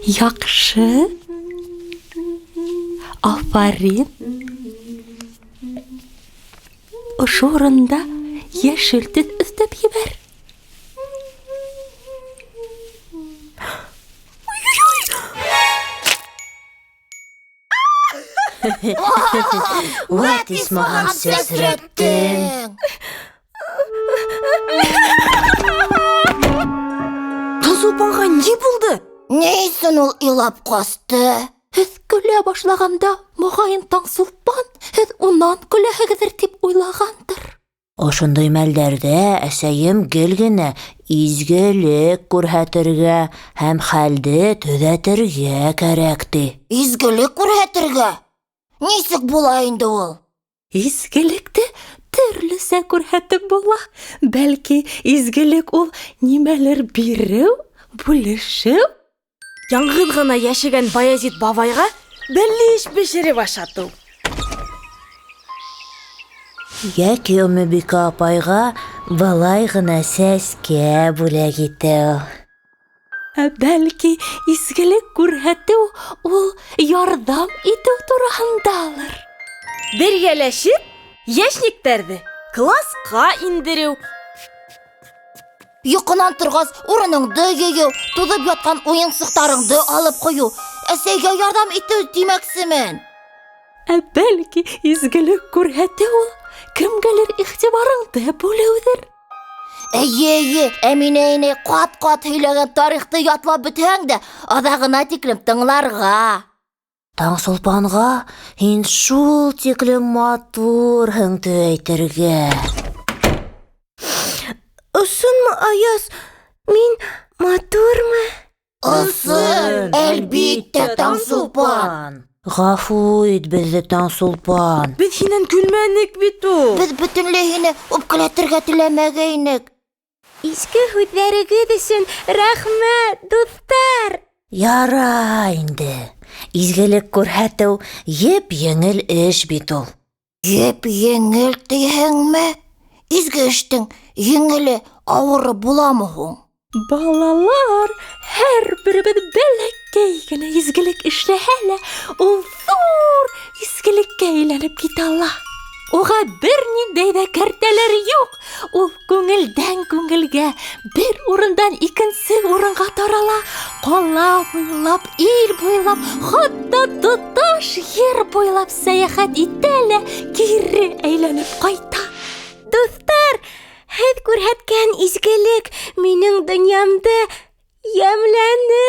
Yaxşı. Aferin. Şu oranda yeşil tüt üstüp yiber. What is Mohan sesrettin? Tazıpanğa ne buldu? Neysin ol ilap kastı? Siz güle başlaganda Moğayın Tаңсулпан siz ondan güleğidir dip oylağandır. Oşunday мәлдәрдә әсәйем гел генә изгелек күрһәтергә һәм хәлде төзәтергә кәрәкти. Изгелек күрһәтергә? Нисек була инде ул? İzgilikte türlüse күрһәтеп була. Belki izgilik ул нимәлер бирү, бүлешү. Яңғын ғына яшеген Баязит бабайға белли иш бешере башату. Яки Өмебика апайга балай гына сәскә бүләк итә. Belki izgilik күрһәтү ул ярдәм итү турыһындалыр. Бергәләшеп, яшниктерді класска индереу. Йокынан торгас, урыныңды йыю, тулып яткан уенсыктарыңды алып кую. Әсәйгә ярдәм итү димәксемен. Belki izgilik күрһәтү ул кемгәлер игътибарыңды бүлеүдер. Әйе, Әминә кат-кат һөйләгән тарихты ятлап бетһәң дә, адагына тиклем тыңларга. Таңсулпанга һин шул тиклем матурһың әйтергә. Осынмы, Аяз? Мин матурмы? Ысын, әлбиттә, Таңсулпан. Гафу ит безне, Таңсулпан. Без һиннән көлмәнек бит ул. Без бөтенләй һине үпкәләтергә теләмәгәйнек. Изге һүзләрегез өчен рәхмәт, дуслар. Ярай инде. Изгелек күрһәтү еп-еңел эш бит ул. Еп-еңел тиһеңме? Изге эштең еңеле авыры буламы һуң? Балалар, һәр беребез бәләкәй генә изгелек эшләһәләр, ул зур изгелеккә әйләнеп китә ала. Уга берниндәй дә кәртәләр юк. Ул күңелдән күңелгә, бер урындан икенче урынга тарала. Кала буйлап, ил буйлап, хатта тоташ ер буйлап сәяхәт итәләр, кире әйләнеп кайта. Дуслар, һез күрһәткән изгелек минең дөньямды ямьләне.